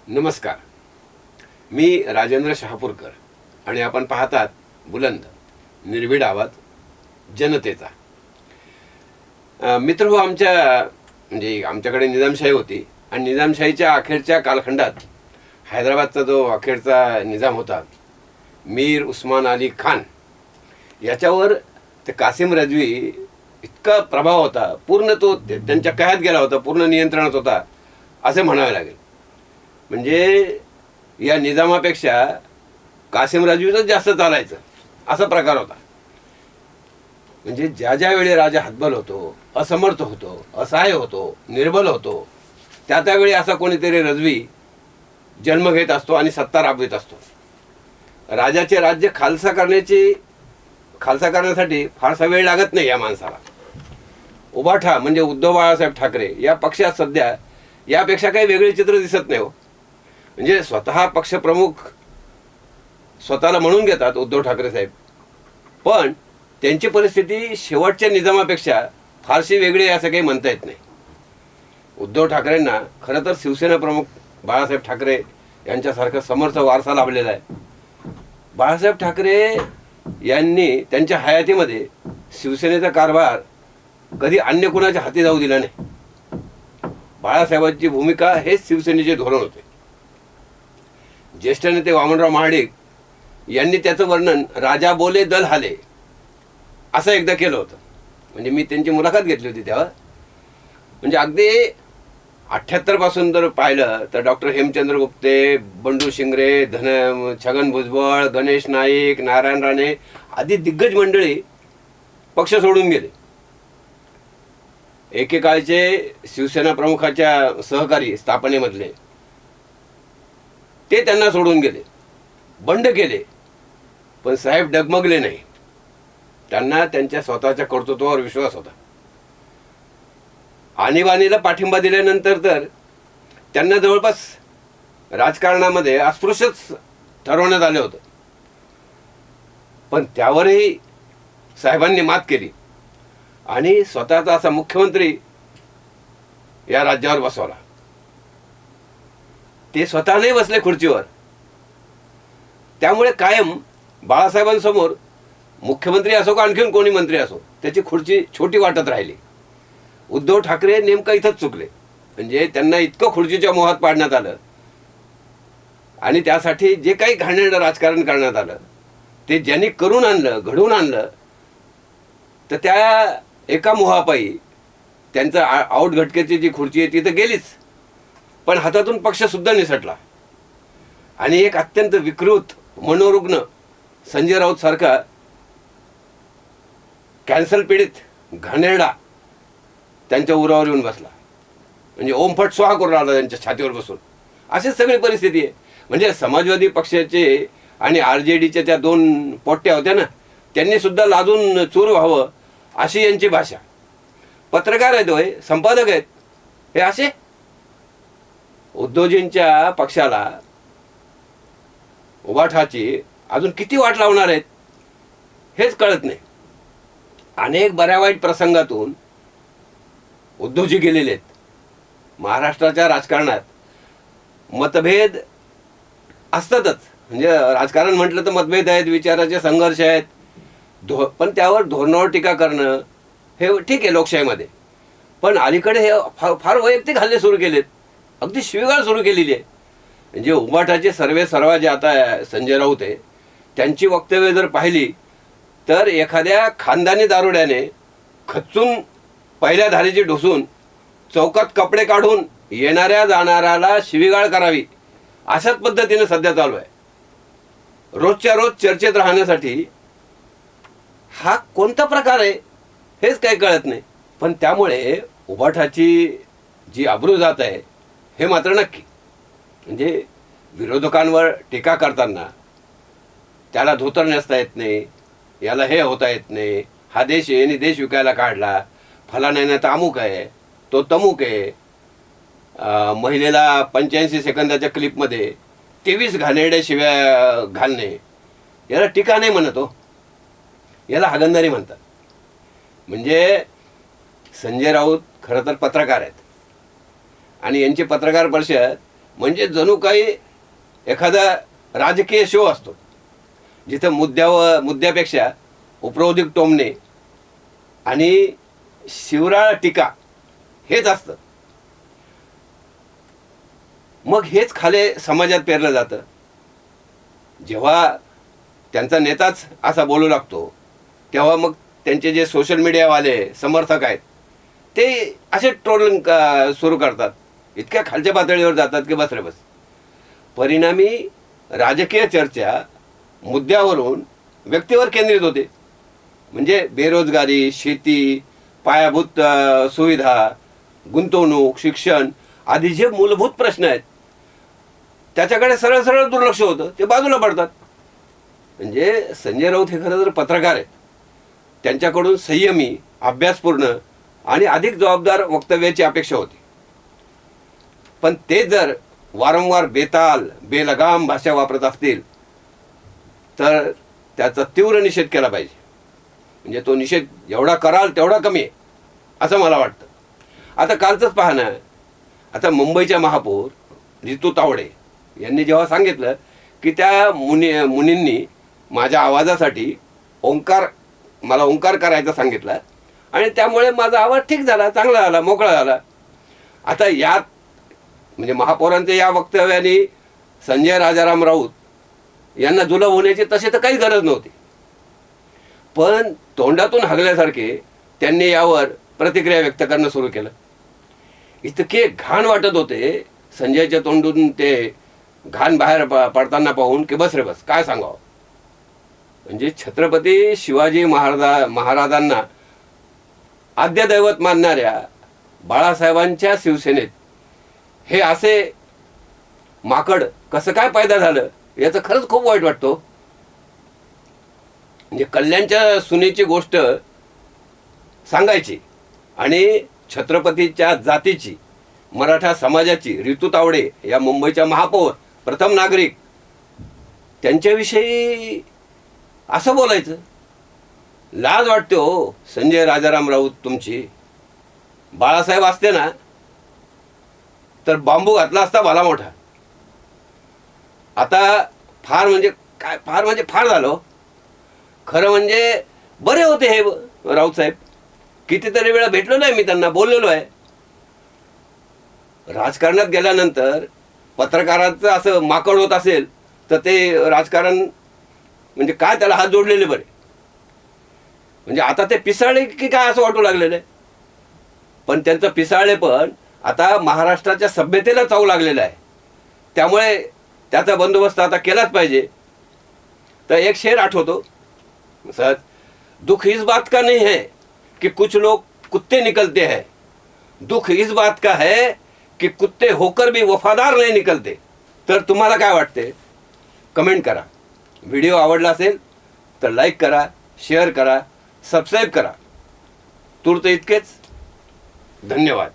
नमस्कार. मी राजेंद्र शहापूरकर आणि आपण पाहतात बुलंद निर्भीड आवाज जनतेचा. मित्र हो, आमच्याकडे निजामशाही होती आणि निजामशाहीच्या अखेरच्या कालखंडात हैदराबादचा जो अखेरचा निजाम होता मीर उस्मान अली खान, याच्यावर ते कासिम रजवी इतका प्रभाव होता, पूर्ण तो त्यांच्या कह्यात गेला होता, पूर्ण नियंत्रणात होता असे म्हणावे लागेल. म्हणजे या निजामापेक्षा कासिम रजवीच जास्त चालायचं असा प्रकार होता. म्हणजे ज्या ज्या वेळी राजा हतबल होतो, असमर्थ होतो, असहाय्य होतो, निर्बल होतो, त्यावेळी असा कोणीतरी रजवी जन्म घेत असतो आणि सत्ता राबवित असतो. राजाचे राज्य खालसा करण्यासाठी फारसा वेळ लागत नाही या माणसाला. उभाठा म्हणजे उद्धव बाळासाहेब ठाकरे या पक्षात सध्या यापेक्षा काही वेगळे चित्र दिसत नाही हो. म्हणजे स्वतः पक्षप्रमुख स्वतःला म्हणून घेतात उद्धव ठाकरे साहेब, पण त्यांची परिस्थिती शेवटच्या निजामापेक्षा फारशी वेगळी असं काही म्हणता येत नाही. उद्धव ठाकरेंना खरं तर शिवसेना प्रमुख बाळासाहेब ठाकरे यांच्यासारखा समर्थ वारसा लाभलेला आहे. बाळासाहेब ठाकरे यांनी त्यांच्या हयातीमध्ये शिवसेनेचा कारभार कधी अन्य कुणाच्या हाती जाऊ दिला नाही. बाळासाहेबांची भूमिका हेच शिवसेनेचे धोरण होते. ज्येष्ठ नेते वामनराव महाडिक यांनी त्याचं वर्णन राजा बोले दल हाले असं एकदा केलं होतं. म्हणजे मी त्यांची मुलाखत घेतली होती तेव्हा. म्हणजे अगदी 78 पासून जर पाहिलं तर डॉक्टर हेमचंद्र गुप्ते, बंडू शिंगरे, छगन भुजबळ, गणेश नाईक, नारायण राणे आदी दिग्गज मंडळी पक्ष सोडून गेले. एकेकाळचे शिवसेना प्रमुखाच्या सहकारी स्थापनेमधले ते त्यांना सोडून गेले, बंड केले. पण साहेब डगमगले नाही. त्यांना त्यांच्या स्वतःच्या कर्तृत्वावर विश्वास होता. आणीबाणीला पाठिंबा दिल्यानंतर तर त्यांना जवळपास राजकारणामध्ये अस्पृश्यच ठरवण्यात आले होतं. पण त्यावरही साहेबांनी मात केली आणि स्वतःचा असा मुख्यमंत्री या राज्यावर बसवला. ते स्वतः नाही बसले खुर्चीवर. त्यामुळे कायम बाळासाहेबांसमोर मुख्यमंत्री असो का आणखीन कोणी मंत्री असो, त्याची खुर्ची छोटी वाटत राहिली. उद्धव ठाकरे नेमकं इथंच चुकले. म्हणजे त्यांना इतकं खुर्चीच्या मोहात पाडण्यात आलं आणि त्यासाठी जे काही घाणेरडं राजकारण करण्यात आलं ते ज्यांनी करून आणलं, घडवून आणलं, तर त्या एका मोहापायी त्यांचं आऊट घटकेची जी खुर्ची आहे ती तर गेलीच, पण हातातून पक्षसुद्धा निसटला. आणि एक अत्यंत विकृत मनोरुग्ण संजय राऊत सारखा कॅन्सर पीडित घाणेरडा त्यांच्या उरावर येऊन बसला. म्हणजे ओमफट स्वाहा करून आला त्यांच्या छातीवर बसून. अशीच सगळी परिस्थिती आहे. म्हणजे समाजवादी पक्षाचे आणि RJDच्या त्या 2 पोट्ट्या होत्या ना, त्यांनी सुद्धा लाजून चूर व्हावं अशी यांची भाषा. पत्रकार आहेत होय, संपादक आहेत, हे असे. उद्धवजींच्या पक्षाला उभाठाची अजून किती वाट लावणार आहेत हेच कळत नाही. अनेक बऱ्या वाईट प्रसंगातून उद्धवजी गेलेले आहेत. महाराष्ट्राच्या राजकारणात मतभेद असतातच. म्हणजे राजकारण म्हटलं तर मतभेद आहेत, विचाराचे संघर्ष आहेत, पण त्यावर धोरणावर टीका करणं हे ठीक आहे लोकशाहीमध्ये. पण अलीकडे हे फार वैयक्तिक हल्ले सुरू केलेत, अगदी शिवीगाळ सुरू केलेली आहे. म्हणजे उभाटाचे सर्वा जे आता संजय राऊत आहे त्यांची वक्तव्य जर पाहिली तर एखाद्या खानदानी दारुड्याने खचून पहिल्या धारेची ढोसून चौकात कपडे काढून येणाऱ्या जाणाऱ्याला शिवीगाळ करावी अशाच पद्धतीने सध्या चालू आहे. रोजच्या रोज चर्चेत राहण्यासाठी हा कोणता प्रकार आहे हेच काही कळत नाही. पण त्यामुळे उभाठाची जी अब्रू जात आहे हे मात्र नक्की. म्हणजे विरोधकांवर टीका करताना त्याला धोतर नेसता येत नाही, याला हे होता येत नाही, हा देश यांनी देश विकायला काढला, फलाण्याने तर अमुक आहे, तो तमुक आहे. महिलेला 85 सेकंदाच्या क्लिपमध्ये 23 घाणेरड्या शिव्या घालणे, याला टीका नाही म्हणत हो, याला हागंदारी म्हणतात. म्हणजे संजय राऊत खरं तर पत्रकार आहेत आणि यांची पत्रकार परिषद म्हणजे जणू काही एखादा राजकीय शो असतो, जिथं मुद्द्यापेक्षा उपरोधिक टोमणे आणि शिवराळ टीका हेच असतं. मग हेच खाले समाजात पेरलं जातं. जेव्हा त्यांचा नेताच असा बोलू लागतो, तेव्हा मग त्यांचे जे सोशल मीडियावाले समर्थक आहेत ते असे ट्रोलिंग सुरू करतात, इतक्या खालच्या पातळीवर जातात की बस रे बस. परिणामी राजकीय चर्चा मुद्द्यावरून व्यक्तीवर केंद्रित होते. म्हणजे बेरोजगारी, शेती, पायाभूत सुविधा, गुंतवणूक, शिक्षण आदी जे मूलभूत प्रश्न आहेत त्याच्याकडे सरळ सरळ दुर्लक्ष होतं, ते बाजूला पडतात. म्हणजे संजय राऊत हे खरं तर पत्रकार आहेत. त्यांच्याकडून संयमी, अभ्यासपूर्ण आणि अधिक जबाबदार वक्तव्याची अपेक्षा होती. पण ते जर वारंवार बेताल, बेलगाम भाषा वापरत असतील तर त्याचा तीव्र निषेध केला पाहिजे. म्हणजे तो निषेध जेवढा कराल तेवढा कमी आहे असं मला वाटतं. आता कालचंच पहा ना, आता मुंबईच्या महापौर रितू तावडे यांनी जेव्हा सांगितलं की त्या मुनींनी माझ्या आवाजासाठी मला ओंकार करायचा सांगितला आणि त्यामुळे माझा आवाज ठीक झाला, चांगला झाला, मोकळा झाला. आता यात म्हणजे महापौरांच्या या वक्तव्याने संजय राजाराम राऊत यांना जुलब होण्याची तशी तर काही गरज नव्हती. पण तोंडातून हागल्यासारखे त्यांनी यावर प्रतिक्रिया व्यक्त करणं सुरू केलं. इतके घाण वाटत होते संजयच्या तोंडून ते घाण बाहेर पडताना पाहून की बस रे बस, काय सांगावं. म्हणजे छत्रपती शिवाजी महाराजांना आद्य दैवत मानणाऱ्या बाळासाहेबांच्या शिवसेनेत हे असे माकड कसं काय पैदा झालं याचं खरंच खूप वाईट वाटतं. म्हणजे कल्याणच्या सुनेची गोष्ट सांगायची आणि छत्रपतीच्या जातीची, मराठा समाजाची रितू तावडे या मुंबईच्या महापौर, प्रथम नागरिक, त्यांच्याविषयी असं बोलायचं. लाज वाटते हो संजय राजाराम राऊत तुमची. बाळासाहेब असते ना तर बांबू घातला असता भला मोठा. आता फार म्हणजे फार झालं. खरं म्हणजे बरे होते हे राऊत साहेब. कितीतरी वेळा भेटलेलो आहे मी त्यांना, बोललेलो आहे. राजकारणात गेल्यानंतर पत्रकाराचं असं माकड होत असेल तर ते राजकारण म्हणजे काय, त्याला हात जोडलेले बरे. म्हणजे आता ते पिसाळे की काय असं वाटू लागलेलं आहे. पण त्यांचं पिसाळे पण आता महाराष्ट्राच्या सभ्यतेला चावू लागलेलं आहे. त्यामुळे त्याचा बंदोबस्त आता केलाच पाहिजे. तर एक शेर आठवतो सर, दुख इस बात का नहीं है कि कुछ लोग कुत्ते निकलते हैं, दुख इस बात का है कि कुत्ते होकर भी वफादार नहीं निकलते. तर तुम्हाला काय वाटते कमेंट करा. व्हिडिओ आवडला असेल तर लाईक करा, शेअर करा, सबस्क्राईब करा. तूर्त इतकेच. धन्यवाद.